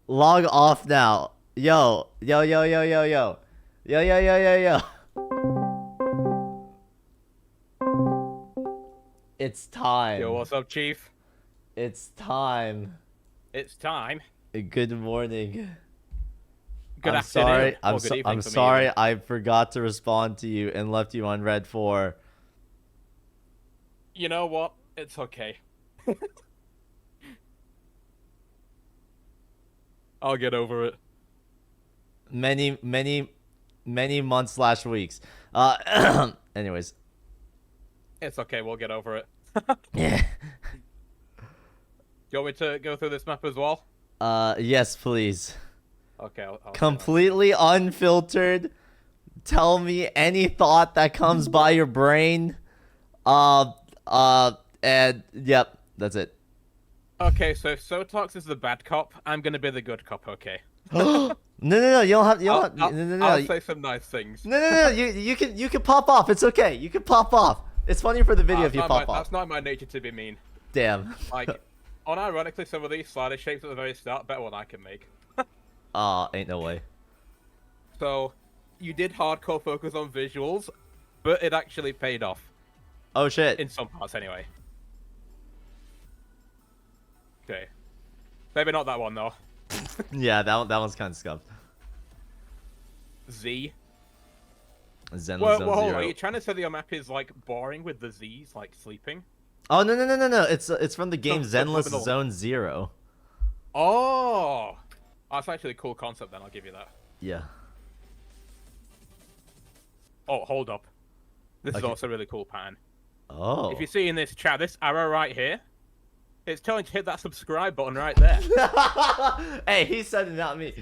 Log off now. Yo, yo, yo, yo, yo, yo. Yo, yo, yo, yo, yo. It's Yo, time. what's up, Chief? It's time. It's time. Good morning. Good afternoon. Or good I'm evening for me, even. sorry I forgot to respond to you and left you on red for You know what? It's okay. I'll get over it. many, many, many months slash weeks. Anyways. It's okay, we'll get over it. Yeah. Do you want me to go through this map as well? Yes, please. Okay, I'll Completely unfiltered. Tell me any thought that comes by your brain. And yep, that's it. Okay, so if Sotox is the bad cop, I'm gonna be the good cop, okay? No, no, no, you don't have, you don't. I'll, No, no, no, I'll say some nice things. no, no, no. You can pop off. It's okay. You can pop off. It's funny for the video if you pop off. That's not my nature to be mean. Damn. Like, unironically, some of these slider shapes at the very start, better one I can make. Ain't no way. So, you did hardcore focus on visuals, but it actually paid off. Oh shit. In some parts, anyway. Okay. Maybe not that one, though. Yeah, that one's kind of scuffed. Z. Zen Well, Zone hold on. Zero. Are you trying to say your map is, like, boring with the Z's, like, sleeping? Oh no, no, no, no, no. It's from the game Zenless subliminal. Zone Zero. Oh! That's actually a cool concept, then. I'll give you that. Yeah. Oh, hold up. This is Okay. also a really cool pattern. Oh. If you see in this chat, this arrow right here, it's telling you to hit that subscribe button right there. Hey, he said it, not me.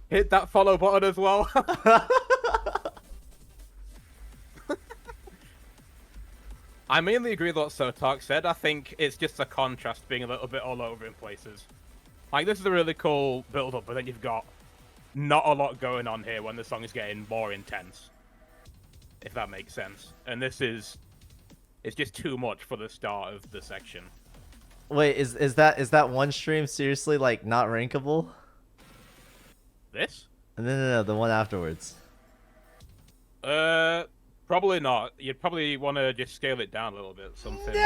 Hit that follow button as well. I mainly agree with what Sotark said. I think it's just a contrast being a little bit all over in places. Like, this is a really cool build-up, but then you've got not a lot going on here when the song is getting more intense. If that makes sense. And this is... It's just too much for the start of the section. Wait, is that one stream seriously like not rankable? This? No, no, no, the one afterwards. Probably not. You'd probably want to just scale it down a little bit. Something No,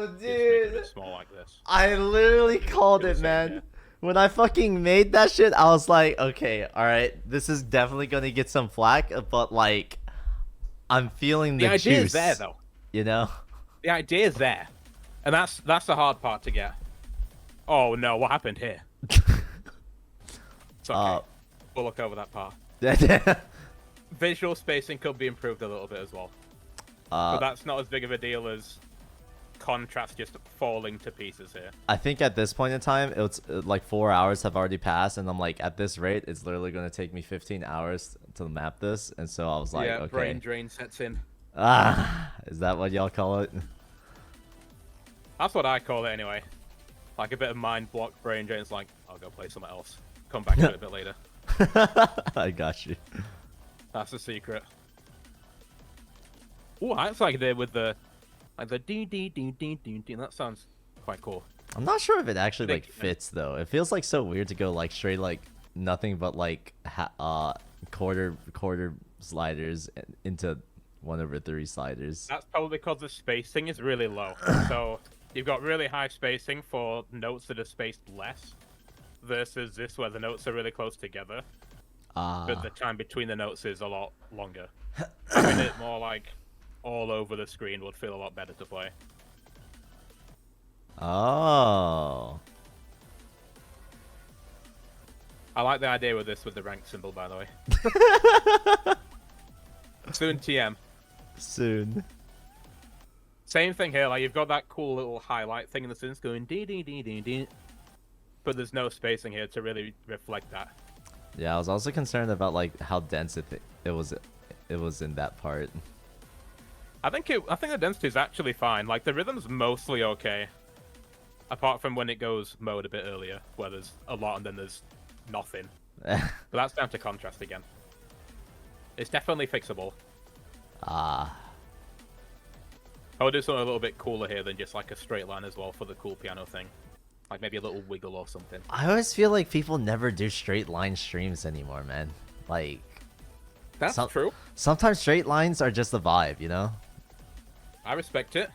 like, just make it a bit dude. small like this. I literally called Do the it, same man. here. When I fucking made that shit, I was like, okay, all right, this is definitely gonna get some flack, but like, I'm feeling the idea juice. is there, though. You know? The idea is there, and that's the hard part to get. Oh no, what happened here? It's okay. We'll look over that part. Visual spacing could be improved a little bit as well, but that's not as big of a deal as contrast just falling to pieces here. I think at this point in time, it's like 4 hours have already passed, and I'm like, at this rate, it's literally gonna take me 15 hours to map this, and so I was like, Yeah, okay. brain drain sets in. Is that what y'all call it? That's what I call it anyway. Like a bit of mind block brain drain. It's like, I'll go play something else. Come back to it a bit later. I got you. That's the secret. Oh, that's like they with the ding ding ding ding ding ding. That sounds quite cool. I'm not sure if it actually like Think- fits though. It feels like so weird to go like straight like nothing but like quarter sliders into 1/3 sliders. That's probably because the spacing is really low. So you've got really high spacing for notes that are spaced less, versus this where the notes are really close together, but the time between the notes is a lot longer. Having it more like all over the screen would feel a lot better to play. Oh. I like the idea with this with the rank symbol, by the way. Soon TM. Soon. Same thing here, like you've got that cool little highlight thing in the sense going dee dee dee dee dee, but there's no spacing here to really reflect that. Yeah, I was also concerned about like how dense it was in that part. I think the density is actually fine. Like the rhythm's mostly okay, apart from when it goes mode a bit earlier, where there's a lot and then there's nothing. But that's down to contrast again. It's definitely fixable. I would do something a little bit cooler here than just like a straight line as well for the cool piano thing. Like maybe a little wiggle or something. I always feel like people never do straight line streams anymore, man. Like, That's true. sometimes straight lines are just a vibe, you know? I respect it.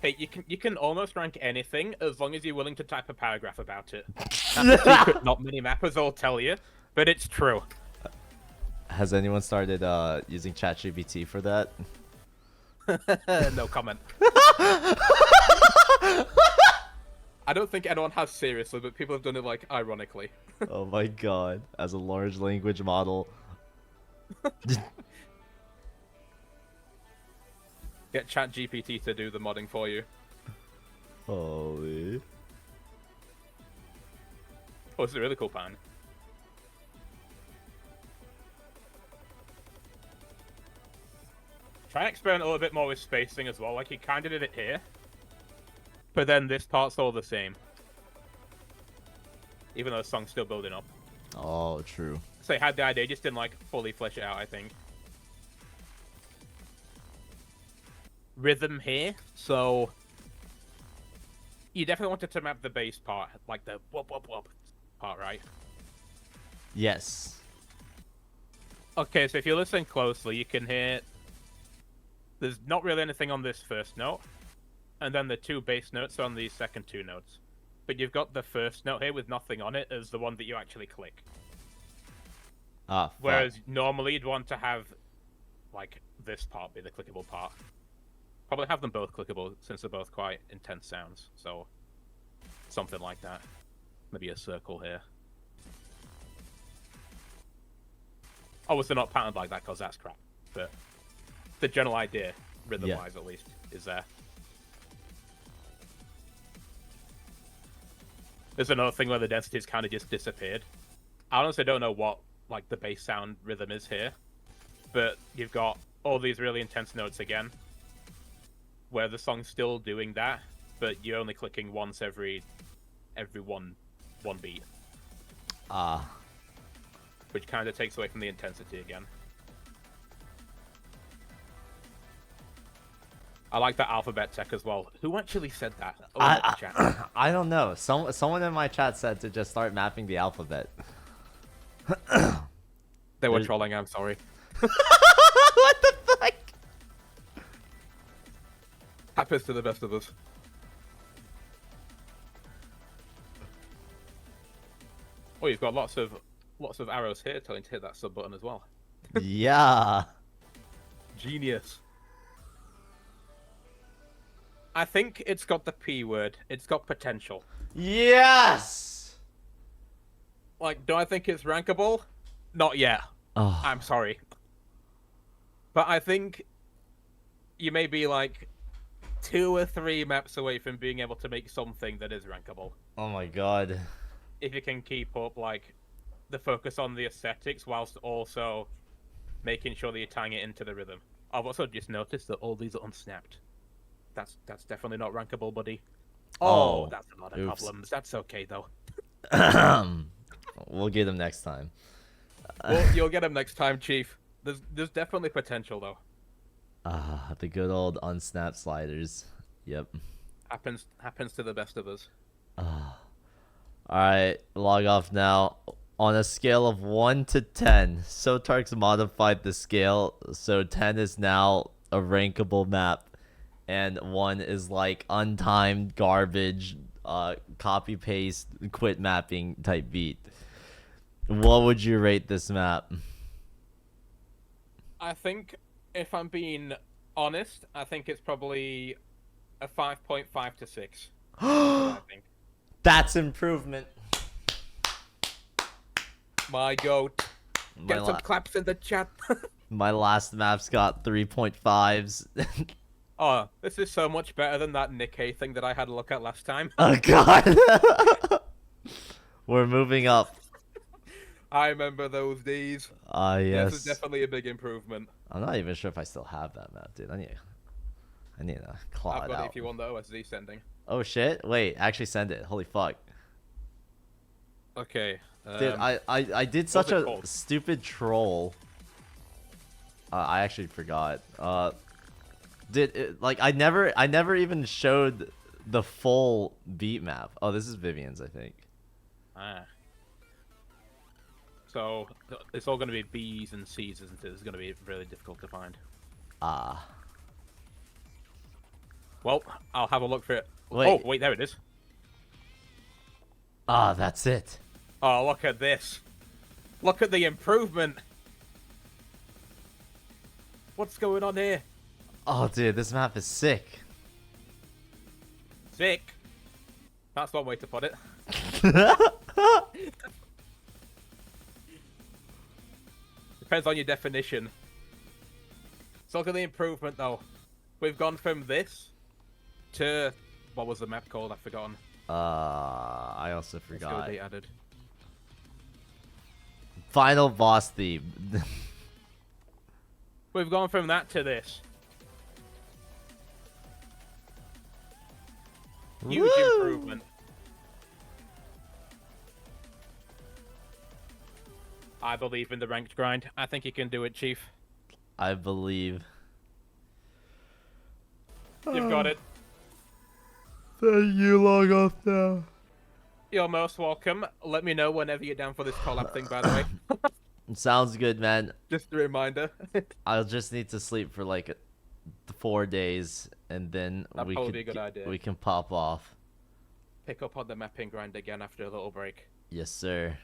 Hey, you can almost rank anything as long as you're willing to type a paragraph about it. That's a secret not many mappers will tell you, but it's true. Has anyone started using ChatGPT for that? No comment. I don't think anyone has seriously, but people have done it like ironically. Oh my god, as a large language model. Get ChatGPT to do the modding for you. Holy. Oh, this is a really cool pan. Try and experiment a little bit more with spacing as well, like he kind of did it here. But then this part's all the same. Even though the song's still building up. Oh, true. So he had the idea, just didn't like fully flesh it out, I think. Rhythm here, so you definitely wanted to map the bass part, like the whoop whoop whoop part, right? Yes. Okay, so if you listen closely, you can hear there's not really anything on this first note, and then the two bass notes are on these second two notes. But you've got the first note here with nothing on it as the one that you actually click. Ah, Whereas normally you'd want to have like this part be the clickable part. Probably have them both clickable since they're both quite intense sounds. So something like that. Maybe a circle here. Obviously not patterned like that because that's crap. But the general idea, rhythm-wise at least, is there. There's another thing where the density's kind of just disappeared. I honestly don't know what like the bass sound rhythm is here, but you've got all these really intense notes again, where the song's still doing that, but you're only clicking once every one beat. Ah. Which kind of takes away from the intensity again. I like that alphabet tech as well. Who actually said that? Chat. I don't know. Someone in my chat said to just start mapping the alphabet. They were trolling, I'm sorry. What the fuck? Happens to the best of us. Oh, you've got lots of arrows here telling to hit that sub button as well. Yeah. Genius. I think it's got the P word. It's got potential. Yes. Like, do I think it's rankable? Not yet. Oh. I'm sorry. But I think you may be like 2 or 3 maps away from being able to make something that is rankable. Oh my god. If you can keep up like the focus on the aesthetics whilst also making sure that you're tying it into the rhythm. I've also just noticed that all these are unsnapped. That's definitely not rankable, buddy. Oh, that's a lot of problems. That's okay though. We'll get them next time. Well, you'll get them next time, Chief. There's definitely potential though. The good old unsnapped sliders. Yep. Happens to the best of us. Alright, log off now. On a scale of 1 to 10, Sotark's modified the scale, so 10 is now a rankable map, and 1 is like untimed garbage, copy paste, quit mapping type beat. What would you rate this map? I think, if I'm being honest, I think it's probably a 5.5 to 6. I think. That's improvement. My goat. Get some claps in the chat. My last map's got 3.5s. Oh, this is so much better than that Nikkei thing that I had a look at last time. Oh god. We're moving up. I remember those days. Yes. This is definitely a big improvement. I'm not even sure if I still have that map, dude. I need to claw I've it got out. it if you want the OSZ sending. Oh shit! Wait, actually send it. Holy fuck. Okay. Dude, I did such a stupid troll. I actually forgot. Like I never even showed the full beat map. Oh, this is Vivian's, I think. Ah. So it's all going to be B's and C's, isn't it? It's going to be really difficult to find. Ah. Well, I'll have a look for it. Wait. Oh, wait, there it is. Ah, that's it. Oh, look at this. Look at the improvement. What's going on here? Oh, dude, this map is sick. Sick. That's one way to put it. Depends on your definition. So look at the improvement, though. We've gone from this to... What was the map called? I've forgotten. I also Let's forgot. go with the added. Final boss theme. We've gone from that to this. Huge Woo! improvement. I believe in the ranked grind. I think you can do it, Chief. I believe. You've got it. Thank you, log off now. You're most welcome. Let me know whenever you're down for this collab thing, by the way. Sounds good, man. Just a reminder. I'll just need to sleep for like 4 days, and then That'd probably be a good idea. we can pop off. Pick up on the mapping grind again after a little break. Yes, sir.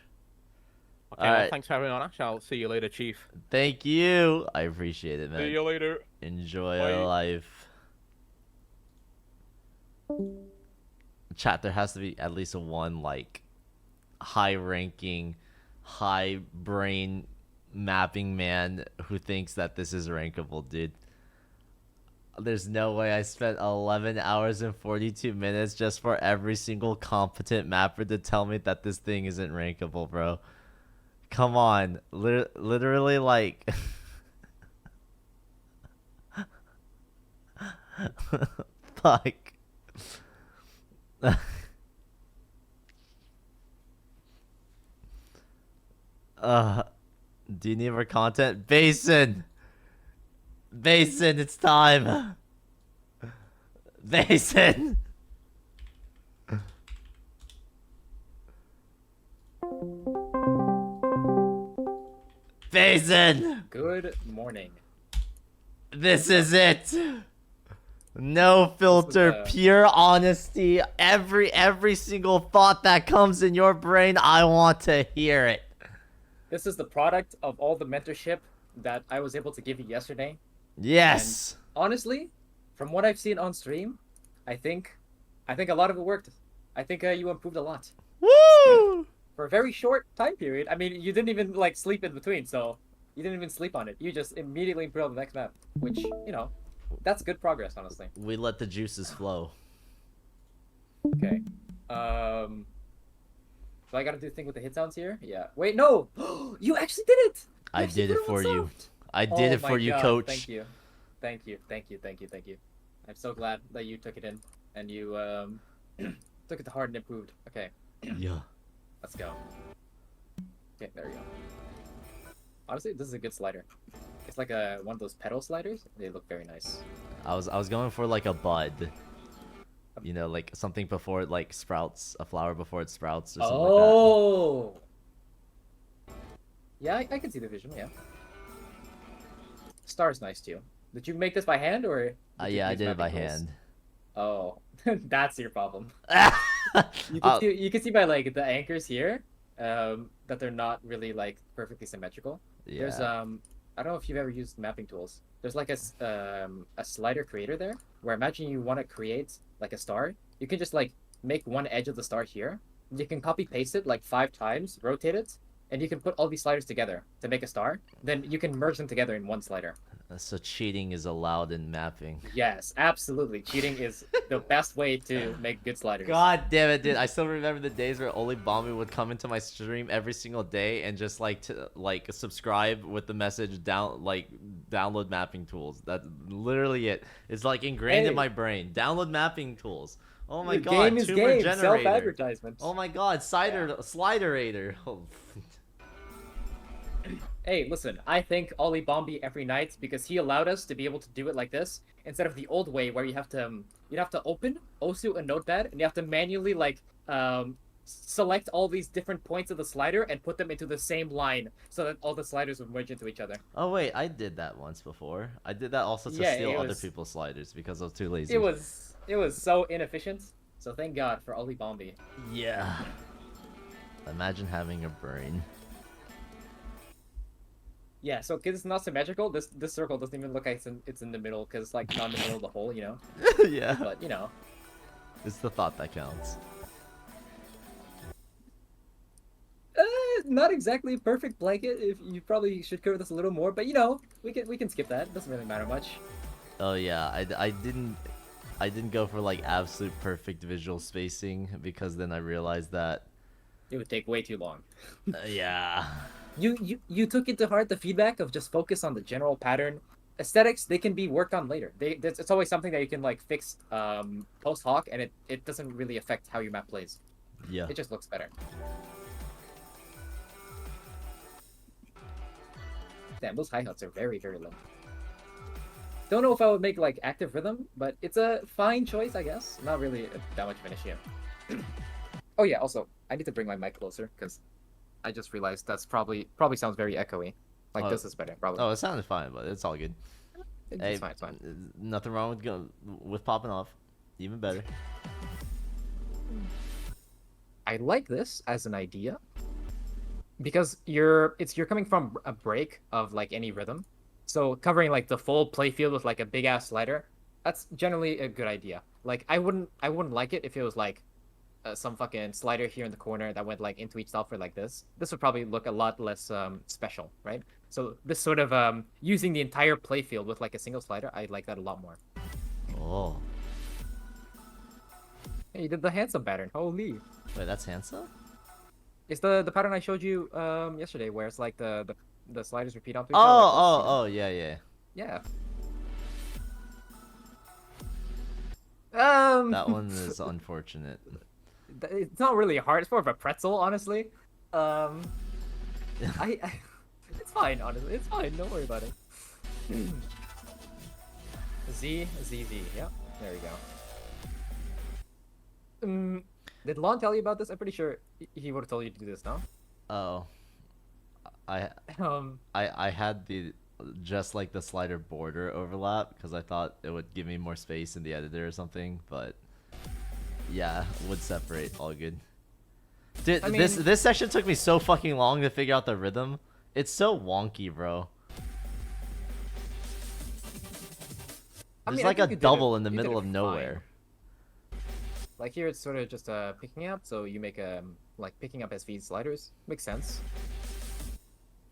Okay, All well, right. thanks for having me on, Ash. I'll see you later, Chief. Thank you. I appreciate it, man. See you later. Enjoy Bye. life. Chat, there has to be at least one like high-ranking, high-brain mapping man who thinks that this is rankable, dude. There's no way I spent 11 hours and 42 minutes just for every single competent mapper to tell me that this thing isn't rankable, bro. Come on. Literally, like... Fuck. Do you need more content? Basin! Basin, it's time! Basin! Basin! Good morning. This is it! No filter, pure honesty. Every single thought that comes in your brain, I want to hear it. This is the product of all the mentorship that I was able to give you yesterday. Yes. And honestly, from what I've seen on stream, I think a lot of it worked. I think you improved a lot. Woo! For a very short time period. I mean, you didn't even like sleep in between, so you didn't even sleep on it. You just immediately improved on the next map, which, you know, that's good progress, honestly. We let the juices flow. Okay. So I gotta do the thing with the hit sounds here? Yeah. Wait, no! You actually did it! I did it for you. I did it for you, God. coach. Thank you. Thank you. Thank you. Thank you. Thank you. I'm so glad that you took it in and you took it to heart and improved. Okay. Yeah. Let's go. Okay, there we go. Honestly, this is a good slider. It's like one of those pedal sliders. They look very nice. I was going for like a bud. You know, like something before it like sprouts, a flower before it sprouts or something like that. Oh! Yeah, I can see the vision, yeah. Star's nice too. Did you make this by hand or? Yeah, I did it by mapping tools? hand. Oh, that's your problem. You Uh, can see by like the anchors here, that they're not really like perfectly symmetrical. yeah. There's I don't know if you've ever used mapping tools. There's like a slider creator there, where imagine you want to create like a star. You can just like make one edge of the star here. You can copy paste it like 5 times, rotate it, and you can put all these sliders together to make a star. Then you can merge them together in one slider. So cheating is allowed in mapping. Yes, absolutely. Cheating is the best way to make good sliders. God damn it, dude! I still remember the days where Oli Bombi would come into my stream every single day and just like subscribe with the message download mapping tools. That's literally it. It's like ingrained in my brain. Download mapping tools. Oh my god, Game is tumor game. generator. Self-advertisement. Oh my god, sliderator. Oh. Hey, listen, I thank Ollie Bombi every night because he allowed us to be able to do it like this instead of the old way where you have to open Osu and Notepad and you have to manually like select all these different points of the slider and put them into the same line so that all the sliders would merge into each other. Oh wait, I did that once before. I did that also to Yeah, steal other people's sliders because I was too lazy. it was so inefficient. So thank God for Ollie Bombi. Yeah. Imagine having a brain. Yeah, so because it's not symmetrical, this circle doesn't even look like it's in the middle because it's like not in the middle of the hole, you know. Yeah. But you know, It's the thought that counts. not exactly a perfect blanket. If you probably should cover this a little more, but you know, we can skip that. Doesn't really matter much. Oh yeah, I didn't go for like absolute perfect visual spacing because then I realized that It would take way too long. yeah. You took it to heart the feedback of just focus on the general pattern. Aesthetics they can be worked on later. It's always something that you can like fix post hoc, and it doesn't really affect how your map plays. Yeah. It just looks better. Damn, those hi-hats are very, very low. Don't know if I would make like active rhythm, but it's a fine choice, I guess. Not really that much of an issue. Oh yeah, also, I need to bring my mic closer because I just realized that's probably sounds very echoey. Like this is better, probably. Oh, it sounded fine, but it's all good. It's fine, it's fine. Nothing wrong with popping off. Even better. I like this as an idea because you're coming from a break of like any rhythm, so covering like the full playfield with like a big ass slider, that's generally a good idea. Like I wouldn't like it if it was like some fucking slider here in the corner that went like into each sulfur like this. This would probably look a lot less special, right? So this sort of using the entire playfield with like a single slider, I like that a lot more. Oh. Hey, you did the handsome pattern. Holy. Wait, that's Hansa? It's the pattern I showed you yesterday, where it's like the sliders repeat onto each Oh, other. Like this, oh, yeah, yeah. yeah. That one is unfortunate. It's not really hard. It's more of a pretzel, honestly. It's fine, honestly. It's fine. Don't worry about it. Z. Yep. There we go. Did Lon tell you about this? I'm pretty sure he would have told you to do this, no? Oh. I had the just like the slider border overlap because I thought it would give me more space in the editor or something, but yeah, would separate all good. Dude, I mean, this section took me so fucking long to figure out the rhythm. It's so wonky, bro. There's like a double in the middle of nowhere. Like here, it's sort of just picking up, so you make like picking up SV sliders. Makes sense.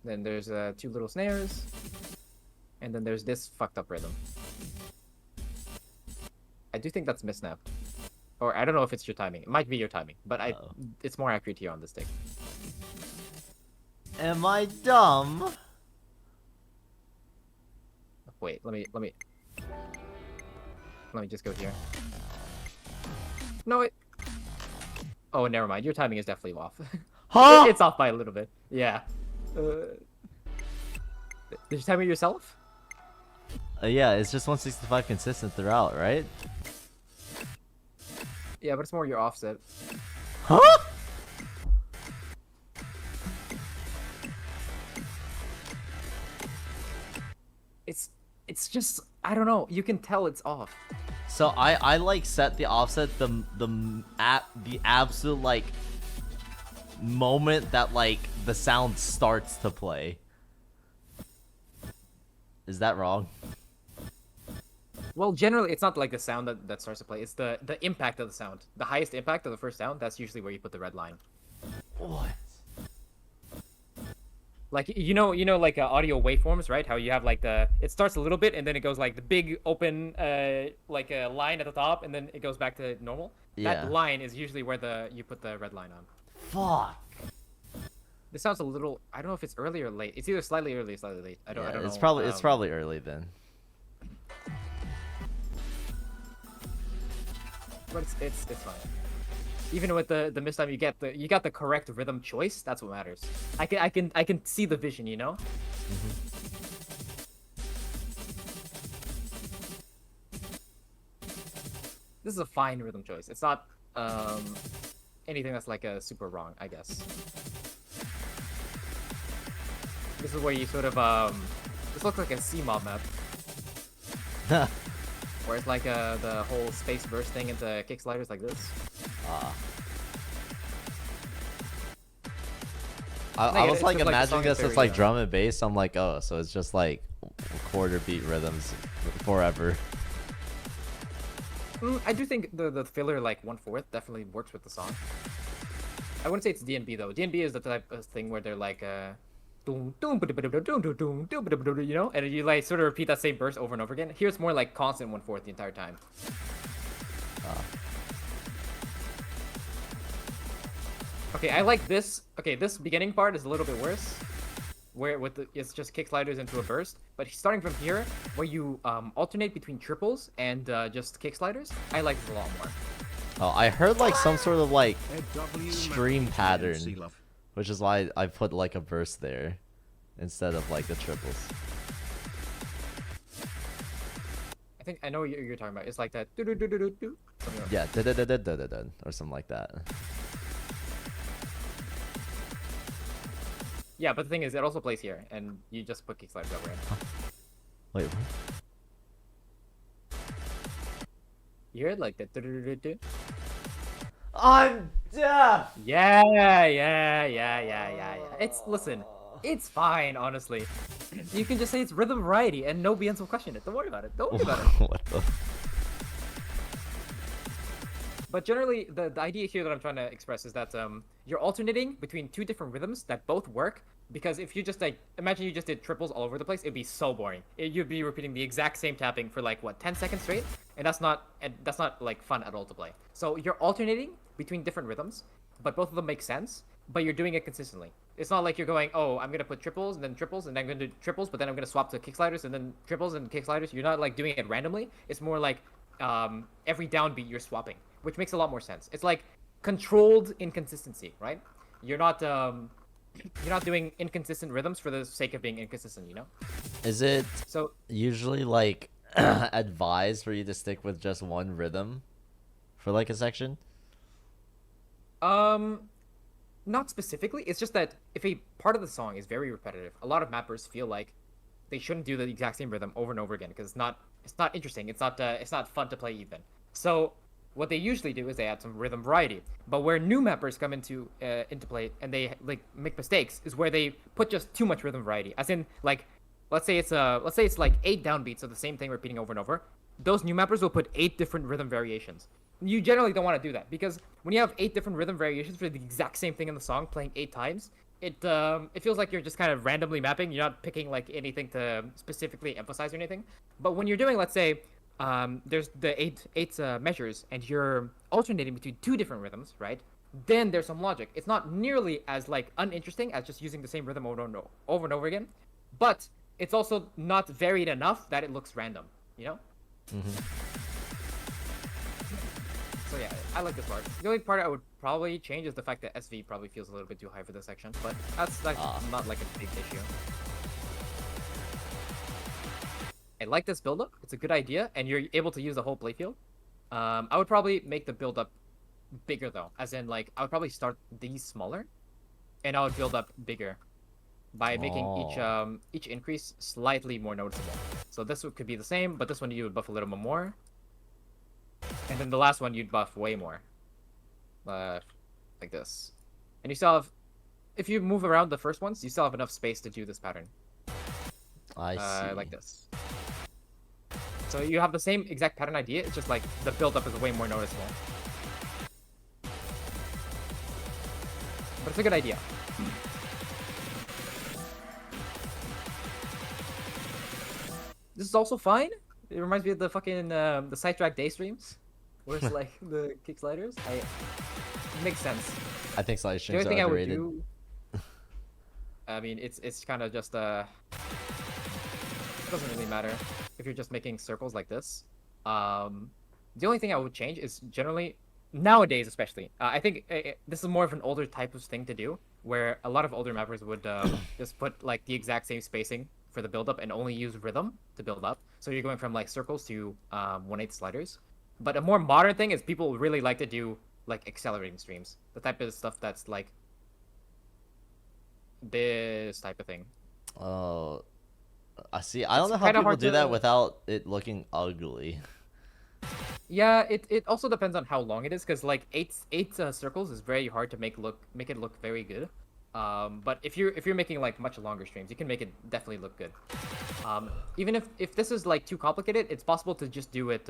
Then there's 2 little snares, and then there's this fucked up rhythm. I do think that's missnap, or I don't know if it's your timing. It might be your timing, but it's more accurate here on this stick. Am I dumb? Wait, let me just go here. No, oh, never mind. Your timing is definitely off. Huh? It's off by a little bit. Yeah. Did you time it yourself? Yeah, it's just 165 consistent throughout, right? Yeah, but it's more your offset. Huh? It's just, I don't know. You can tell it's off. So I like set the offset the absolute like moment that like the sound starts to play. Is that wrong? Well, generally, it's not like the sound that starts to play. It's the impact of the sound. The highest impact of the first sound, that's usually where you put the red line. What? Like, you know, like audio waveforms, right? How you have like it starts a little bit and then it goes like the big open, like a line at the top and then it goes back to normal. Yeah. That line is usually where you put the red line on. Fuck. This sounds a little, I don't know if it's early or late. It's either slightly early or slightly late. I don't know. It's probably early then. But it's fine. Even with the mistime, you got the correct rhythm choice. That's what matters. I can see the vision, you know. This is a fine rhythm choice. It's not anything that's like a super wrong, I guess. This is where you sort of this looks like a C-mob map. Where it's like the whole space burst thing into kick sliders like this. I was like it's like a song imagining this in as like theory, drum and bass. I'm like, oh, so it's just like quarter beat rhythms forever. I do think the filler like 1/4 definitely works with the song. I wouldn't say it's DNB though. DNB is the type of thing where they're like doom doom doom doom, you know, and you like sort of repeat that same burst over and over again. Here it's more like constant 1/4 the entire time. Okay, I like this. Okay, this beginning part is a little bit worse, where it's just kick sliders into a burst. But starting from here, where you alternate between triples and just kick sliders, I like this a lot more. Oh, I heard like some sort of like stream pattern, which is why I put like a burst there instead of like the triples. I think I know what you're talking about. It's like that. Do do do do do do. Yeah, da da da da da da da, or something like that. Yeah, but the thing is, it also plays here, and you just put kick sliders over it. Wait, what? You hear it like that? Do do do do. I'm deaf. Yeah. Listen, it's fine, honestly. You can just say it's rhythm variety, and no BNs will question it. Don't worry about it. Don't worry about it. What the? But generally, the idea here that I'm trying to express is that you're alternating between two different rhythms that both work. Because if you just like imagine you just did triples all over the place, it'd be so boring. You'd be repeating the exact same tapping for like what 10 seconds straight, and that's not like fun at all to play. So you're alternating between different rhythms, but both of them make sense. But you're doing it consistently. It's not like you're going, oh, I'm gonna put triples and then triples and then I'm gonna do triples, but then I'm gonna swap to kick sliders and then triples and kick sliders. You're not like doing it randomly. It's more like every downbeat you're swapping, which makes a lot more sense. It's like controlled inconsistency, right? You're not doing inconsistent rhythms for the sake of being inconsistent, you know? Is it So usually like advised for you to stick with just one rhythm for like a section? not specifically. It's just that if a part of the song is very repetitive, a lot of mappers feel like they shouldn't do the exact same rhythm over and over again because it's not interesting. It's not fun to play even. So what they usually do is they add some rhythm variety. But where new mappers come into play and they like make mistakes is where they put just too much rhythm variety. As in, like, let's say it's like 8 downbeats of the same thing repeating over and over. Those new mappers will put 8 different rhythm variations. You generally don't want to do that because when you have 8 different rhythm variations for the exact same thing in the song playing 8 times, it feels like you're just kind of randomly mapping. You're not picking like anything to specifically emphasize or anything. But when you're doing, let's say, there's the eight measures and you're alternating between 2 different rhythms, right? Then there's some logic. It's not nearly as like uninteresting as just using the same rhythm over and over again, but it's also not varied enough that it looks random, you know? Mm-hmm. So yeah, I like this part. The only part I would probably change is the fact that SV probably feels a little bit too high for this section, but that's like not like a big issue. I like this build-up. It's a good idea, and you're able to use the whole playfield. I would probably make the build-up bigger though, as in like I would probably start these smaller, and I would build up bigger by making each increase slightly more noticeable. So this one could be the same, but this one you would buff a little bit more. And then the last one you'd buff way more. Like this. And you still have, if you move around the first ones, you still have enough space to do this pattern. I see. Like this. So you have the same exact pattern idea, it's just like the build-up is way more noticeable. But it's a good idea. This is also fine. It reminds me of the fucking the sidetrack day streams, where it's like the kick sliders. It makes sense. I think slide The strings only are thing I would underrated. do, I mean, it's kind of just it doesn't really matter if you're just making circles like this. The only thing I would change is generally nowadays especially, I think this is more of an older type of thing to do, where a lot of older mappers would just put like the exact same spacing for the build up and only use rhythm to build up. So you're going from like circles to 1/8 sliders. But a more modern thing is people really like to do like accelerating streams, the type of stuff that's like this type of thing. Oh, I see. I don't It's know how kinda people hard do that to- without it looking ugly. Yeah, it also depends on how long it is, because like eight circles is very hard to make it look very good. But if you're making like much longer streams, you can make it definitely look good. Even if this is like too complicated, it's possible to just do it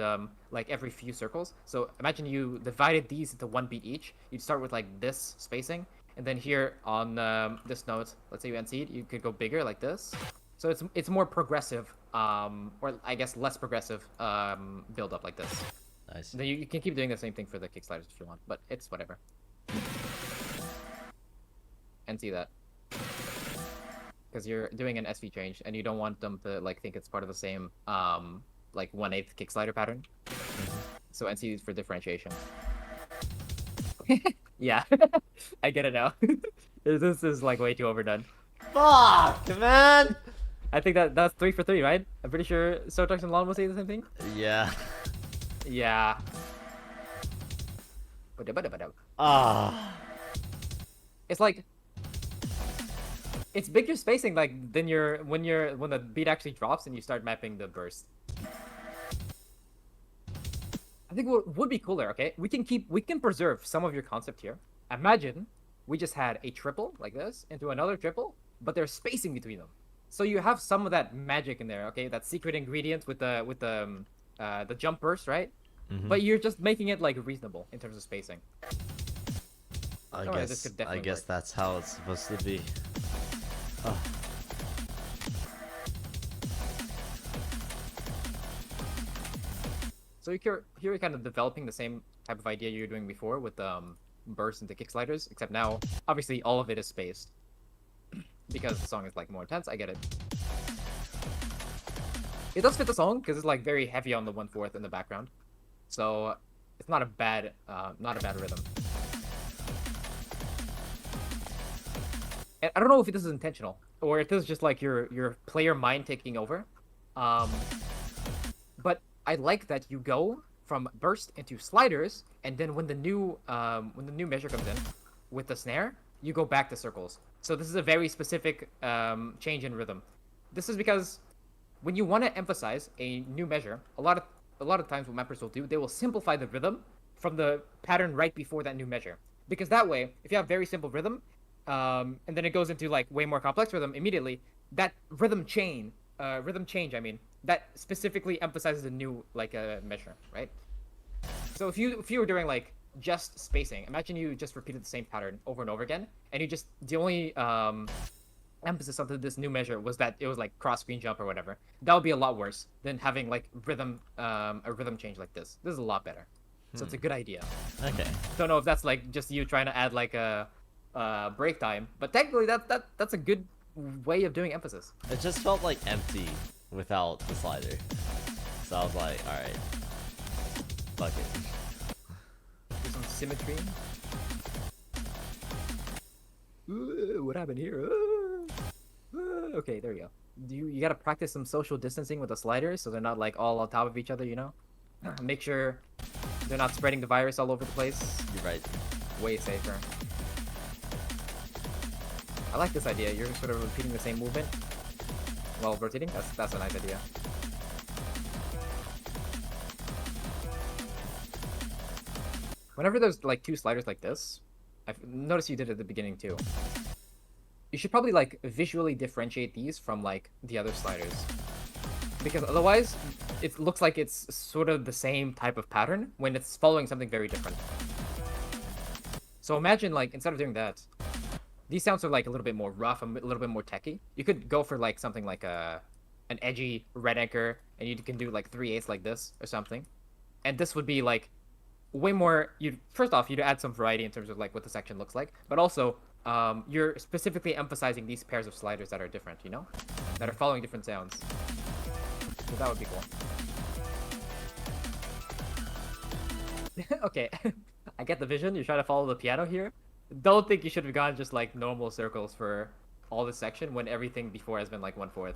like every few circles. So imagine you divided these into 1 beat each. You'd start with like this spacing, and then here on this note, let's say you NC'd, you could go bigger like this. So it's more progressive, or I guess less progressive build up like this. Nice. Then you can keep doing the same thing for the kick sliders if you want, but it's whatever. And see that, because you're doing an SV change and you don't want them to like think it's part of the same like 1/8 kick slider pattern. So NC is for differentiation. Yeah, I get it now. This is like way too overdone. Fuck, man. I think that's 3 for 3, right? I'm pretty sure Sotox and Lon will say the same thing. Yeah. Yeah. Ah. It's like it's bigger spacing like than when the beat actually drops and you start mapping the burst. I think what would be cooler, okay? We can preserve some of your concept here. Imagine we just had a triple like this into another triple, but there's spacing between them. So you have some of that magic in there, okay? That secret ingredient with the jump burst, right? Mhm. But you're just making it like reasonable in terms of spacing. I Oh, this guess could definitely work. that's how it's supposed to be. Oh. So here you're kind of developing the same type of idea you were doing before with bursts into kick sliders, except now obviously all of it is spaced because the song is like more intense. I get it. It does fit the song because it's like very heavy on the 1/4 in the background, so it's not a bad rhythm. And I don't know if this is intentional or if this is just like your player mind taking over. But I like that you go from burst into sliders, and then when the new measure comes in with the snare, you go back to circles. So this is a very specific change in rhythm. This is because when you want to emphasize a new measure, a lot of times what mappers will do, they will simplify the rhythm from the pattern right before that new measure. Because that way, if you have very simple rhythm, and then it goes into like way more complex rhythm immediately, that rhythm change, I mean, that specifically emphasizes a new like measure, right? So if you were doing like just spacing, imagine you just repeated the same pattern over and over again, and you just the only emphasis on this new measure was that it was like cross screen jump or whatever. That would be a lot worse than having like a rhythm change like this. This is a lot better. So it's a good idea. Okay. Don't know if that's like just you trying to add like a break time, but technically that's a good way of doing emphasis. It just felt like empty without the slider. So I was like, alright. Fuck it. Do some symmetry. Ooh, what happened here? Okay, there you go. You gotta practice some social distancing with the sliders so they're not like all on top of each other, you know? Make sure they're not spreading the virus all over the place. You're right. Way safer. I like this idea. You're sort of repeating the same movement while rotating. That's a nice idea. Whenever there's like two sliders like this, I've noticed you did it at the beginning too. You should probably like visually differentiate these from like the other sliders, because otherwise it looks like it's sort of the same type of pattern when it's following something very different. So imagine like instead of doing that, these sounds are like a little bit more rough, a little bit more techy. You could go for like something like an edgy red anchor, and you can do like 3/8 like this or something, and this would be like way more. First off, you'd add some variety in terms of like what the section looks like, but also you're specifically emphasizing these pairs of sliders that are different, you know, that are following different sounds. So that would be cool. Okay, I get the vision. You're trying to follow the piano here. Don't think you should have gone just like normal circles for all this section when everything before has been like 1/4.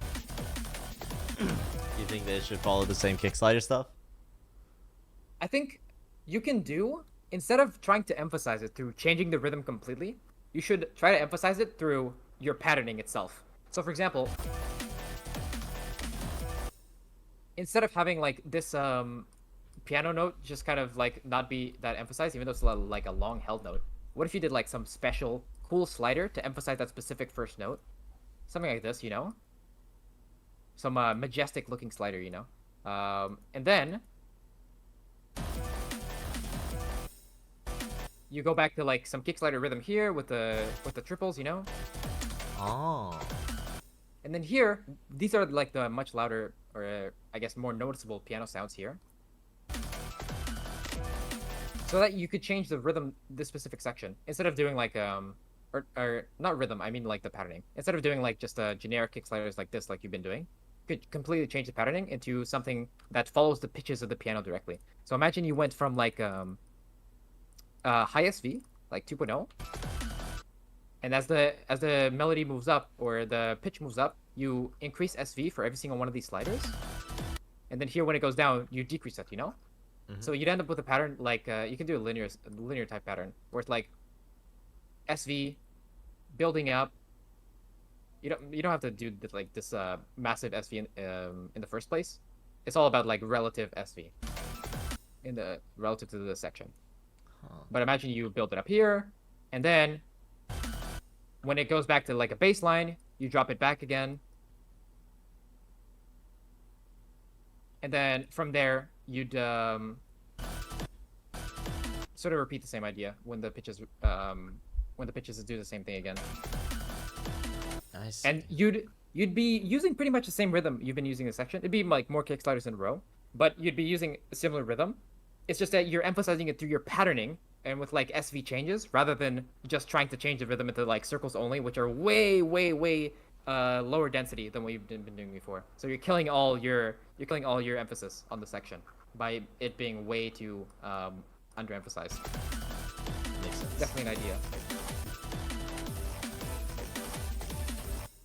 You think they should follow the same kick slider stuff? I think you can do, instead of trying to emphasize it through changing the rhythm completely, you should try to emphasize it through your patterning itself. So for example, instead of having like this piano note just kind of like not be that emphasized, even though it's like a long held note, what if you did like some special cool slider to emphasize that specific first note? Something like this, you know? Some majestic looking slider, you know? And then you go back to like some kick slider rhythm here with the triples, you know? Oh. And then here, these are like the much louder, or I guess more noticeable piano sounds here. So that you could change the rhythm this specific section. Instead of doing like, or not rhythm, I mean like the patterning. Instead of doing like just generic kick sliders like this, like you've been doing, you could completely change the patterning into something that follows the pitches of the piano directly. So imagine you went from like high SV, like 2.0, and as the melody moves up or the pitch moves up, you increase SV for every single one of these sliders, and then here when it goes down, you decrease it. You know, so you'd end up with a pattern like you can do a linear type pattern where it's like SV building up. You don't have to do like this massive SV in the first place. It's all about like relative SV in the relative to the section. But imagine you build it up here, and then when it goes back to like a baseline, you drop it back again. And then from there, you'd sort of repeat the same idea when the pitches do the same thing again. Nice. And you'd be using pretty much the same rhythm you've been using this section. It'd be like more kick sliders in a row, but you'd be using a similar rhythm. It's just that you're emphasizing it through your patterning and with like SV changes rather than just trying to change the rhythm into like circles only, which are way lower density than what you've been doing before. So you're killing all your emphasis on the section by it being way too underemphasized. Makes sense. Definitely an idea.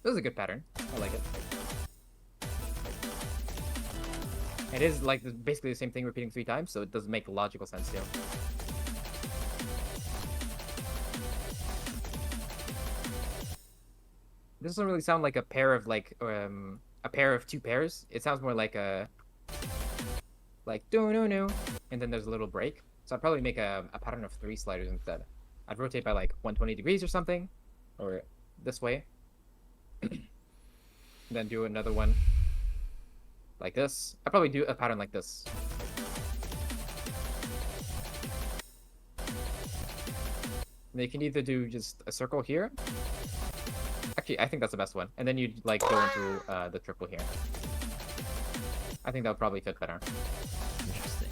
This is a good pattern. I like it. It is like basically the same thing repeating 3 times, so it does make logical sense too. This doesn't really sound like a pair of like a pair of 2 pairs. It sounds more like a do no no, and then there's a little break. So I'd probably make a pattern of 3 sliders instead. I'd rotate by like 120 degrees or something, or this way. Then do another one like this. I'd probably do a pattern like this. And you can either do just a circle here. Actually, I think that's the best one. And then you'd like go into the triple here. I think that would probably fit better. Interesting.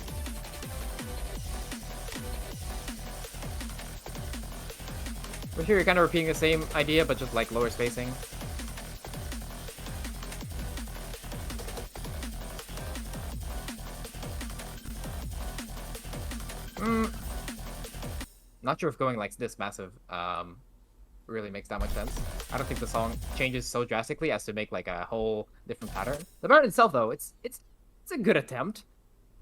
But here you're kind of repeating the same idea, but just like lower spacing. Not sure if going like this massive really makes that much sense. I don't think the song changes so drastically as to make like a whole different pattern. The pattern itself, though, it's a good attempt.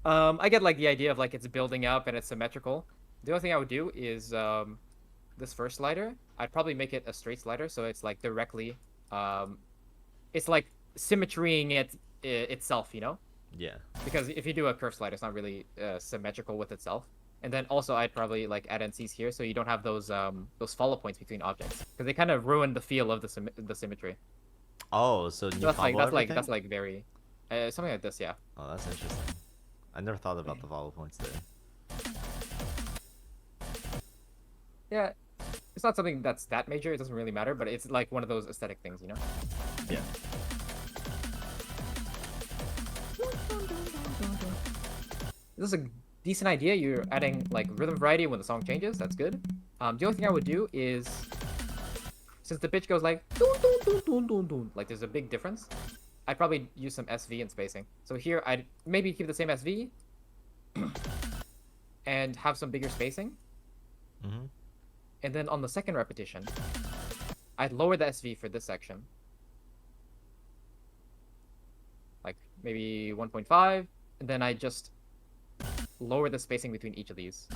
I get like the idea of like it's building up and it's symmetrical. The only thing I would do is this first slider, I'd probably make it a straight slider, so it's like directly, it's like symmetrying it itself, you know? Yeah. Because if you do a curve slider, it's not really symmetrical with itself. And then also I'd probably like add NCs here, so you don't have those follow points between objects, because they kind of ruin the feel of the symmetry. Oh, so So that's like very something like this, yeah. Oh, that's interesting. I never thought about the follow points there. Yeah, it's not something that's that major. It doesn't really matter, but it's like one of those aesthetic things, you know. Yeah. This is a decent idea. You're adding like rhythm variety when the song changes. That's good. The only thing I would do is, since the pitch goes like dun, dun, dun, dun, dun, dun, like there's a big difference, I'd probably use some SV and spacing. So here I'd maybe keep the same SV and have some bigger spacing. Mm-hmm. And then on the second repetition, I'd lower the SV for this section. Like maybe 1.5, and then I just lower the spacing between each of these.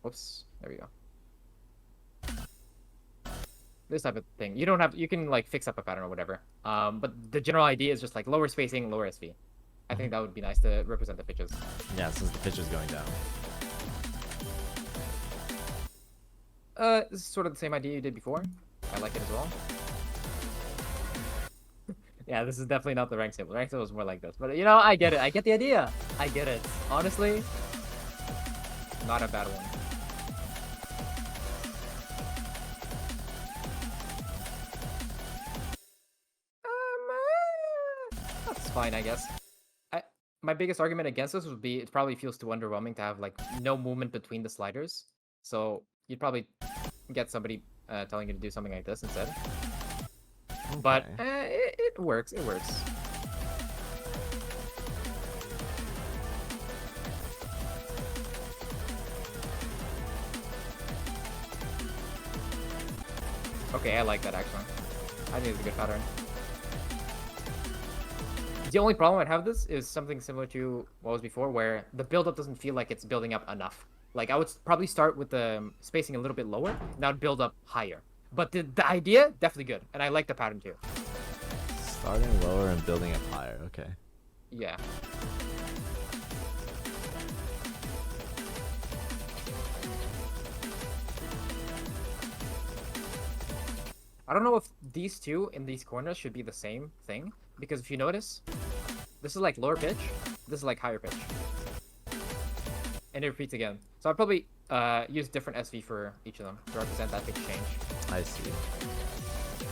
Whoops, there we go. This type of thing. You can like fix up a pattern or whatever. But the general idea is just like lower spacing, lower SV. I think that would be nice to represent the pitches. Yeah, since the pitch is going down. This is sort of the same idea you did before. I like it as well. Yeah, this is definitely not the rank table. The rank table is more like this. But, I get it. I get the idea. I get it. Honestly, not a bad one. That's fine, I guess. My biggest argument against this would be it probably feels too underwhelming to have, like, no movement between the sliders. So, you'd probably get somebody telling you to do something like this instead. Okay. But it works. It works. Okay, I like that actually. I think it's a good pattern. The only problem I'd have this is something similar to what was before, where the build-up doesn't feel like it's building up enough. Like, I would probably start with the spacing a little bit lower, and that would build up higher. But the idea, definitely good, and I like the pattern too. Starting lower and building up higher. Okay. Yeah. I don't know if these two in these corners should be the same thing, because if you notice, this is like lower pitch, this is like higher pitch. And it repeats again. So I'd probably use different SV for each of them to represent that pitch change. I see.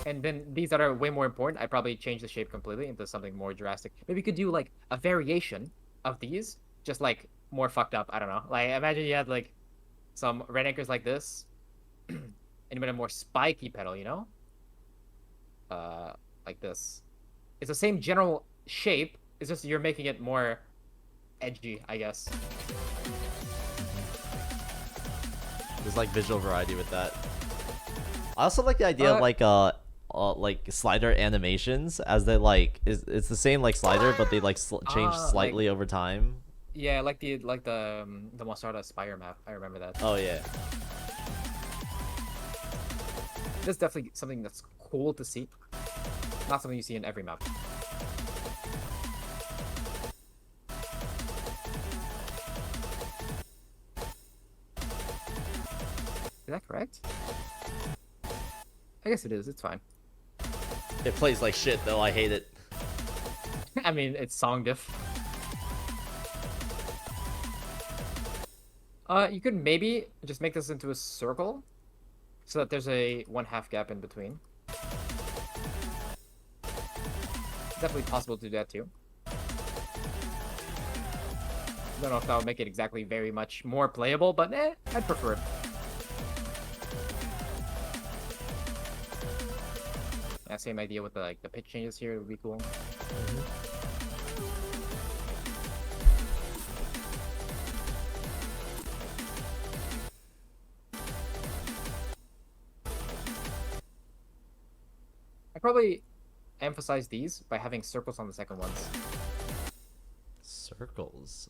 And then these that are way more important, I'd probably change the shape completely into something more drastic. Maybe you could do like a variation of these, just like more fucked up. I don't know. Like imagine you had like some red anchors like this, and you made a more spiky pedal, like this. It's the same general shape. It's just you're making it more edgy, I guess. There's like visual variety with that. I also like the idea of like slider animations, as they like it's the same like slider, but they like change slightly over time. Yeah, like the Mosarda Spire map. I remember that. Oh yeah. That's definitely something that's cool to see. Not something you see in every map. Is that correct? I guess it is. It's fine. It plays like shit though. I hate it. I mean, it's song diff. You could maybe just make this into a circle, so that there's a 1/2 gap in between. Definitely possible to do that too. Don't know if that would make it exactly very much more playable, but I'd prefer it. Yeah, same idea with the pitch changes here. It would be cool. I probably emphasize these by having circles on the second ones. Circles.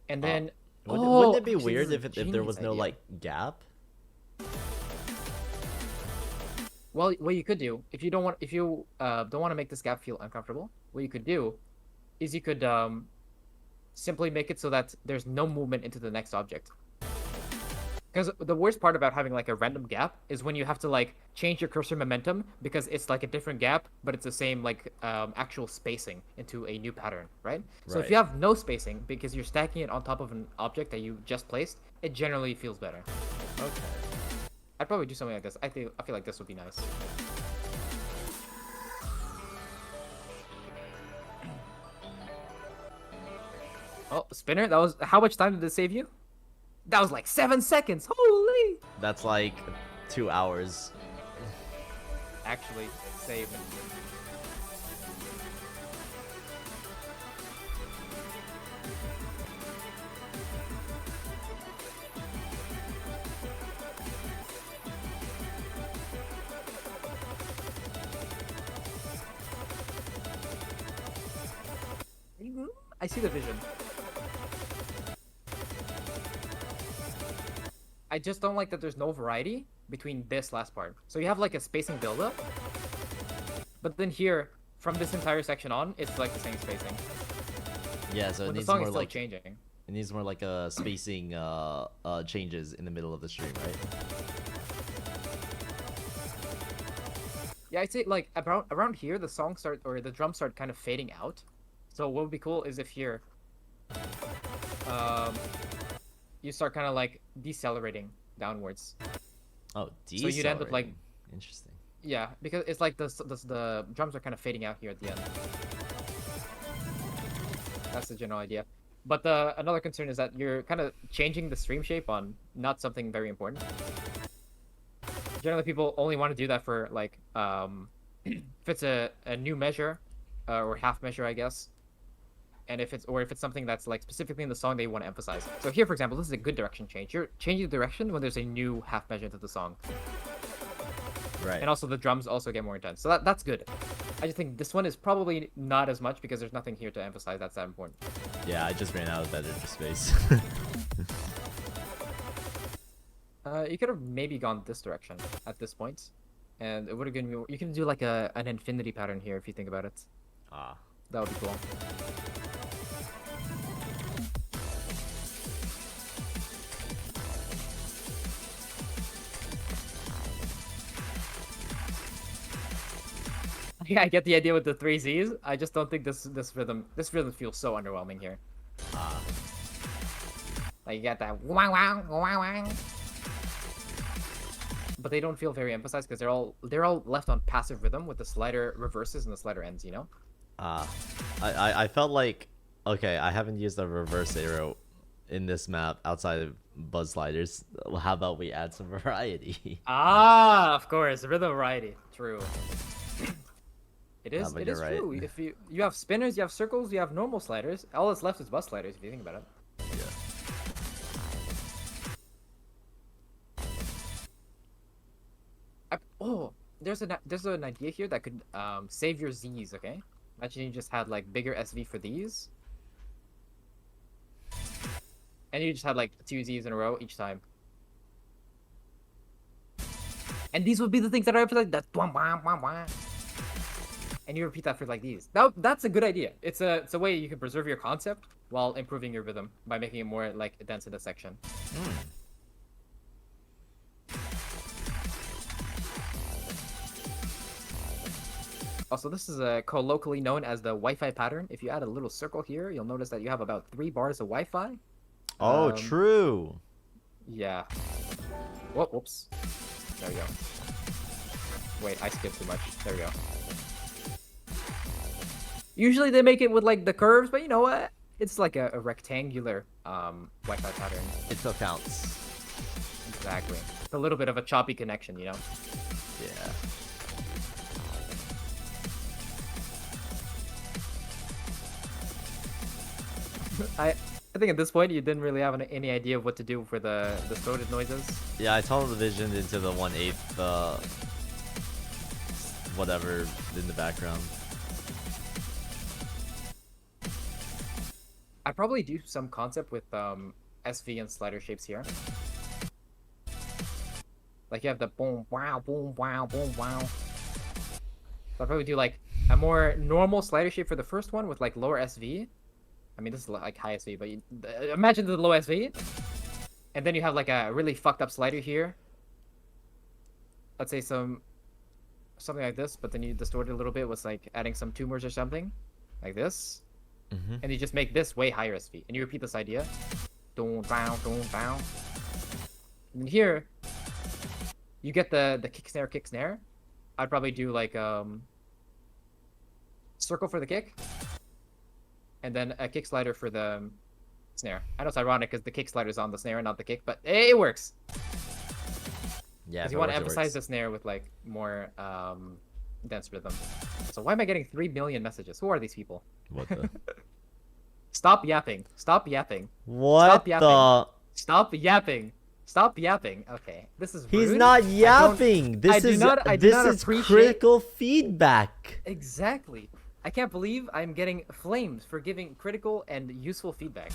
And then wouldn't it be actually, weird this is if a there was genius no idea. like gap? Well, what you could do if you don't want to make this gap feel uncomfortable, what you could do is you could simply make it so that there's no movement into the next object. Because the worst part about having like a random gap is when you have to like change your cursor momentum because it's like a different gap, but it's the same like actual spacing into a new pattern, right? So if you have no spacing because you're stacking it on top of an object that you just placed, it generally feels better. Okay. I'd probably do something like this. I feel like this would be nice. Oh, spinner. That was how much time did it save you? That was like 7 seconds. Holy! That's like 2 hours. Actually, saved. I see the vision. I just don't like that there's no variety between this last part. So you have like a spacing buildup, but then here, from this entire section on, it's like the same spacing. Yeah, so it But the needs song more is still like changing. it needs more like a spacing changes in the middle of the stream, right? Yeah, I'd say like around here, the drums start kind of fading out. So what would be cool is if here, you start kind of like decelerating downwards. Oh, So you'd end up like, decelerating. Interesting. yeah, because it's like the drums are kind of fading out here at the end. That's the general idea. But another concern is that you're kind of changing the stream shape on not something very important. Generally, people only want to do that for like if it's a new measure or half measure, I guess. And if it's something that's like specifically in the song they want to emphasize. So here, for example, this is a good direction change. You're changing the direction when there's a new half measure to the song. Right. And also the drums also get more intense. So that's good. I just think this one is probably not as much because there's nothing here to emphasize that's that important. Yeah, I just ran out of better space. You could have maybe gone this direction at this point. And it would have given you... You can do like an infinity pattern here if you think about it. Ah. That would be cool. Yeah, I get the idea with the 3 Z's. I just don't think this rhythm feels so underwhelming here. Ah. Like you got that wow wow wow wow. But they don't feel very emphasized because they're all left on passive rhythm with the slider reverses and the slider ends, you know? I felt like, okay, I haven't used a reverse arrow in this map outside of buzz sliders. How about we add some variety? Ah, of course, rhythm variety. True. It is but it you're is right. true. If you have spinners, you have circles, you have normal sliders. All that's left is buzz sliders if you think about it. Yeah. There's an idea here that could save your Z's, okay? Imagine you just had like bigger SV for these. And you just had like 2 Z's in a row each time. And these would be the things that are like that. And you repeat that for like these. That's a good idea. It's a way you can preserve your concept while improving your rhythm by making it more like dense in the section. Also, this is colloquially known as the Wi-Fi pattern. If you add a little circle here, you'll notice that you have about 3 bars of Wi-Fi. Oh, true. Yeah. Whoops. There we go. Wait, I skipped too much. There we go. Usually they make it with like the curves, but you know what? It's like a rectangular Wi-Fi pattern. It still counts. Exactly. It's a little bit of a choppy connection, you know? Yeah. I think at this point you didn't really have any idea of what to do for the throated noises. Yeah, I tunnel visioned into the 1/8 whatever in the background. I'd probably do some concept with SV and slider shapes here. Like you have the boom wow boom wow boom wow. So I'd probably do like a more normal slider shape for the first one with like lower SV. I mean, this is like high SV, but imagine the low SV. And then you have like a really fucked up slider here. Let's say something like this, but then you distort it a little bit with like adding some tumors or something. Like this. And you just make this way higher SV. And you repeat this idea. Don't bow, don't bow. And here, you get the kick snare. I'd probably do like circle for the kick. And then a kick slider for the snare. I know it's ironic because the kick slider is on the snare and not the kick, but it works. Yeah, because you want to emphasize the snare with like more dense rhythm. So why am I getting 3 million messages? Who are these people? What the? Stop yapping. Stop yapping. What Stop yapping. the? Stop yapping. Stop yapping. Okay, this is rude. He's not yapping. This is I do not critical feedback. Exactly. I can't believe I'm getting flames for giving critical and useful feedback.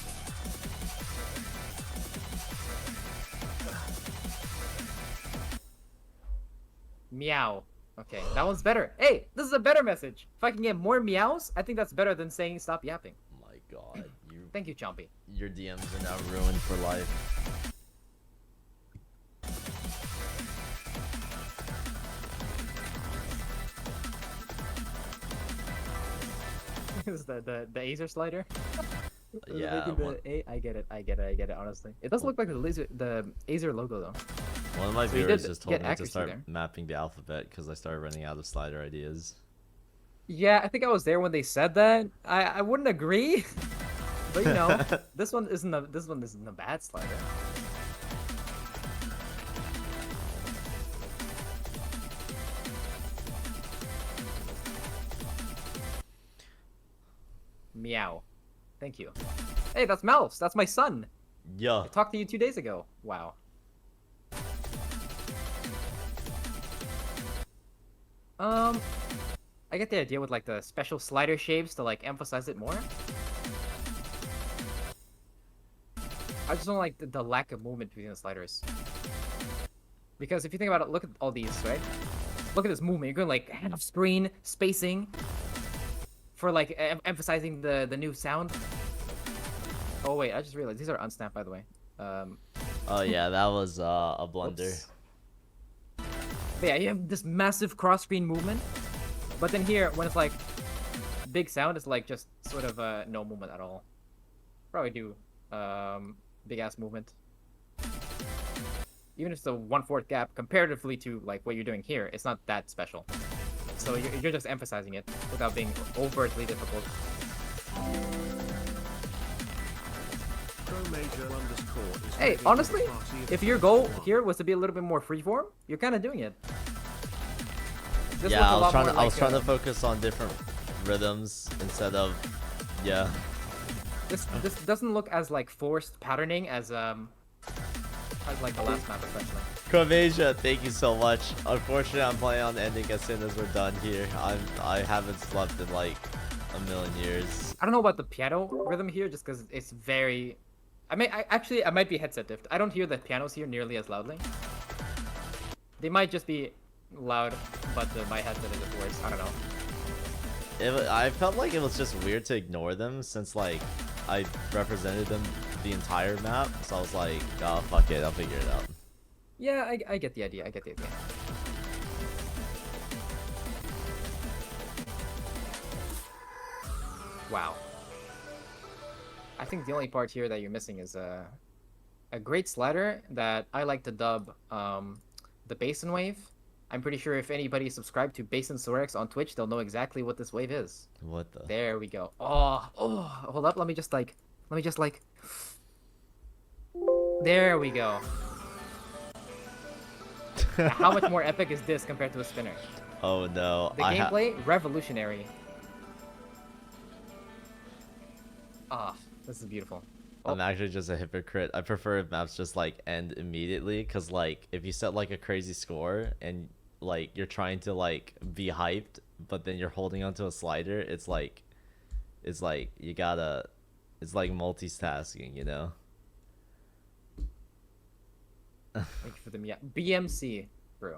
Meow. Okay, that one's better. Hey, this is a better message. If I can get more meows, I think that's better than saying stop yapping. My God, Thank you, Chompy. your DMs are now ruined for life. Is the Acer slider? Yeah, I get it, honestly. It does look like the Acer logo, though. one of my So you viewers did just told get me to accuracy start there. mapping the alphabet because I started running out of slider ideas. Yeah, I think I was there when they said that. I wouldn't agree, but you know, this one isn't a bad slider. Meow. Thank you. Hey, that's Mouse. That's my son. Yeah. I talked to you 2 days ago. Wow. I get the idea with like the special slider shapes to like emphasize it more. I just don't like the lack of movement between the sliders. Because if you think about it, look at all these, right? Look at this movement. You're going like half screen spacing for like emphasizing the new sound. Oh wait, I just realized these are unsnapped, by the way. Oh yeah, that was a blunder. Whoops. But yeah, you have this massive cross-screen movement, but then here, when it's like big sound, it's like just sort of no movement at all. Probably do big ass movement. Even if it's a 1/4 gap, comparatively to like what you're doing here, it's not that special. So you're just emphasizing it without being overtly difficult. Hey, honestly, if your goal here was to be a little bit more freeform, you're kind of doing it. This Yeah, looks a I was lot trying more to I was like, trying to focus on different rhythms instead of yeah. This doesn't look as like forced patterning as like the last map especially. Croatia, thank you so much. Unfortunately, I'm planning on ending as soon as we're done here. I haven't slept in like a million years. I don't know about the piano rhythm here, just because it's very. I might be headset diffed. I don't hear the pianos here nearly as loudly. They might just be loud, but my headset is just worse. I don't know. I felt like it was just weird to ignore them since like I represented them the entire map, so I was like, oh fuck it, I'll figure it out. Yeah, I get the idea. I get the idea. Wow. I think the only part here that you're missing is a great slider that I like to dub the Basin wave. I'm pretty sure if anybody subscribed to Basensorex on Twitch, they'll know exactly what this wave is. What the? There we go. Oh, hold up. Let me just like. There we go. Now, how much more epic is this compared to a spinner? Oh no. The gameplay, revolutionary. Ah, this is beautiful. I'm actually just a hypocrite. I prefer if maps just like end immediately, because like if you set like a crazy score and like you're trying to like be hyped, but then you're holding onto a slider, it's like you gotta, it's like multitasking, you know. Thank you for the BMC, bro.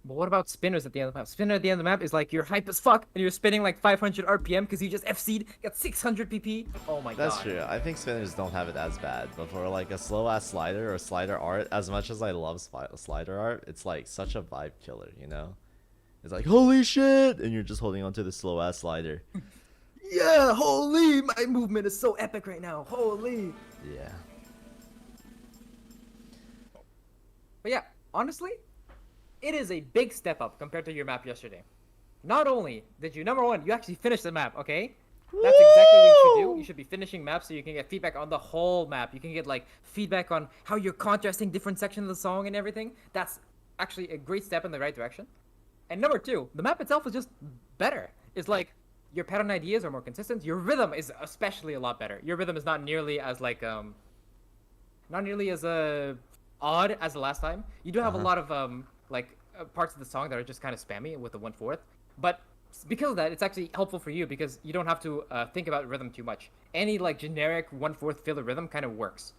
But what about spinners at the end of the map? Spinner at the end of the map is like you're hype as fuck and you're spinning like 500 RPM because you just FC'd, got 600 PP. Oh my god. That's true. I think spinners don't have it as bad, but for like a slow ass slider or slider art, as much as I love slider art, it's like such a vibe killer, you know? It's like, holy shit! And you're just holding onto the slow ass slider. Yeah, holy! My movement is so epic right now. Holy! Yeah. But yeah, honestly, it is a big step up compared to your map yesterday. Not only did you, number one, you actually finished the map, okay? That's exactly what you should do. You should be finishing maps so you can get feedback on the whole map. You can get like feedback on how you're contrasting different sections of the song and everything. That's actually a great step in the right direction. And number two, the map itself is just better. It's like your pattern ideas are more consistent. Your rhythm is especially a lot better. Your rhythm is not nearly as like not nearly as odd as the last time. You do have a lot of parts of the song that are just kind of spammy with the 1/4, But because of that, it's actually helpful for you because you don't have to think about rhythm too much. Any like generic 1/4 filler rhythm kind of works,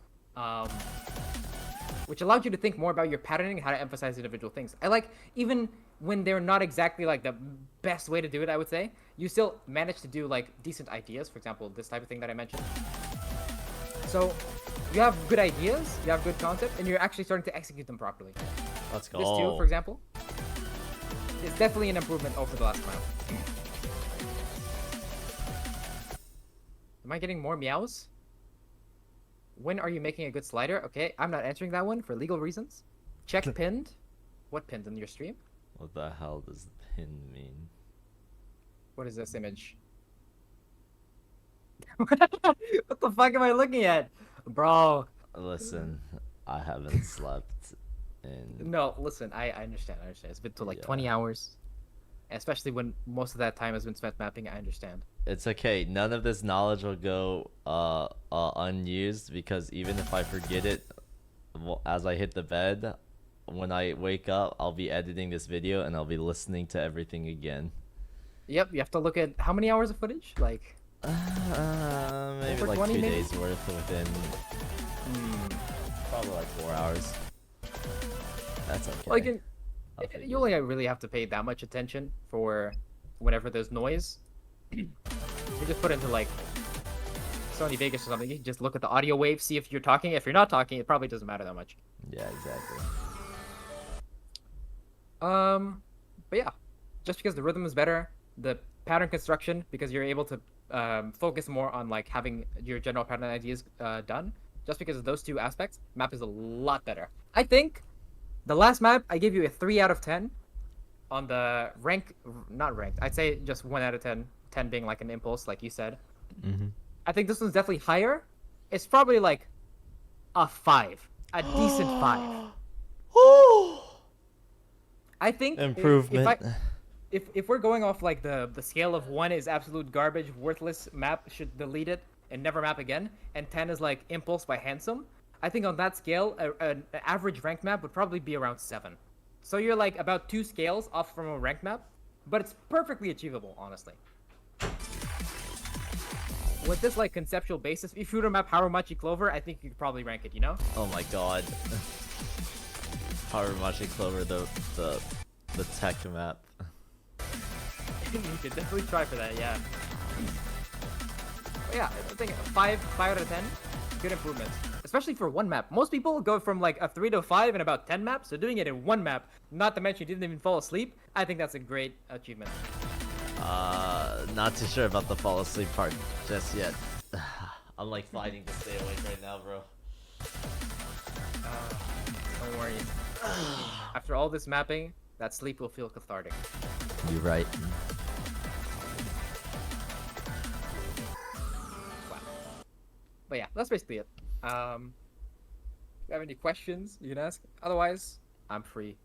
which allows you to think more about your patterning and how to emphasize individual things. I like even when they're not exactly like the best way to do it. I would say you still manage to do like decent ideas. For example, this type of thing that I mentioned. So you have good ideas, you have good concept, and you're actually starting to execute them properly. Let's go. This too, for example, is definitely an improvement over the last round. Am I getting more meows? When are you making a good slider? Okay, I'm not answering that one for legal reasons. Check pinned. What pinned in your stream? What the hell does pin mean? What is this image? What the fuck am I looking at? Bro. Listen, I haven't slept in... No, listen, I understand. It's been to like 20 hours. Especially when most of that time has been spent mapping, I understand. It's okay. None of this knowledge will go unused because even if I forget it as I hit the bed, when I wake up, I'll be editing this video and I'll be listening to everything again. Yep, you have to look at how many hours of footage? Like maybe over like 20 2 maybe? days worth within probably like 4 hours. That's okay. Well, I'll figure you only really have to pay that much attention for whenever there's noise. You just put into like Sony Vegas or something. You can just look at the audio wave, see if you're talking. If you're not talking, it probably doesn't matter that much. Yeah, exactly. But yeah, just because the rhythm is better, the pattern construction, because you're able to focus more on like having your general pattern ideas done. Just because of those two aspects, map is a lot better. I think the last map I gave you a 3 out of 10 on the not ranked. I'd say just 1 out of 10. 10 being like an impulse, like you said. Mm-hmm. I think this one's definitely higher. It's probably like a 5, a decent 5. I think Improvement. If we're going off like the scale of 1 is absolute garbage, worthless map, should delete it and never map again, and 10 is like impulse by handsome, I think on that scale, an average ranked map would probably be around 7. So you're like about 2 scales off from a ranked map, but it's perfectly achievable, honestly. With this like conceptual basis, if you were to map Haramachi Clover, I think you could probably rank it, you know? Oh my god. Haramachi Clover, the tech map. You should definitely try for that, yeah. But yeah, I think 5 out of 10, good improvements. Especially for one map. Most people go from like a 3 to 5 in about 10 maps, so doing it in one map, not to mention you didn't even fall asleep, I think that's a great achievement. Not too sure about the fall asleep part just yet. I'm like fighting to stay awake right now, bro. Don't worry. After all this mapping, that sleep will feel cathartic. You're right. Wow. But yeah, that's basically it. If you have any questions, you can ask. Otherwise, I'm free.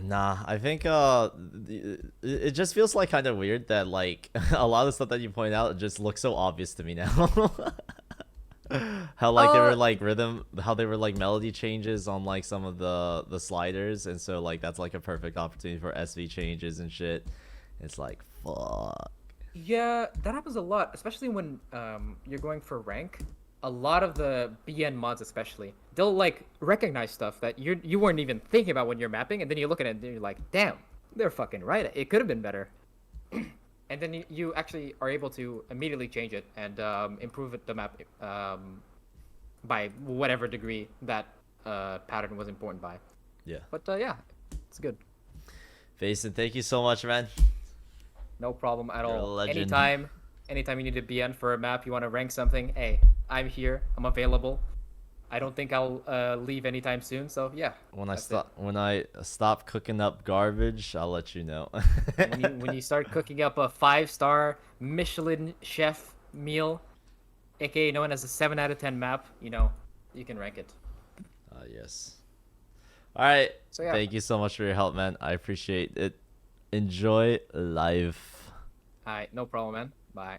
Nah, I think it just feels like kind of weird that like a lot of stuff that you point out just looks so obvious to me now. How like they were like how they were like melody changes on like some of the sliders, and so like that's like a perfect opportunity for SV changes and shit. It's like fuck. Yeah, that happens a lot, especially when you're going for rank. A lot of the BN mods, especially, they'll like recognize stuff that you weren't even thinking about when you're mapping, and then you look at it and you're like, damn, they're fucking right. It could have been better. And then you actually are able to immediately change it and improve the map by whatever degree that pattern was important by. Yeah. But yeah, it's good. Basen, thank you so much, man. No problem at You're a all. legend. Anytime you need a BN for a map, you want to rank something, hey, I'm here. I'm available. I don't think I'll leave anytime soon. So yeah. When I stop cooking up garbage, I'll let you know. when you start cooking up a 5-star Michelin chef meal, aka known as a 7 out of 10 map, you know, you can rank it. Yes. All right. So yeah. Thank you so much for your help, man. I appreciate it. Enjoy life. All right, no problem, man. Bye.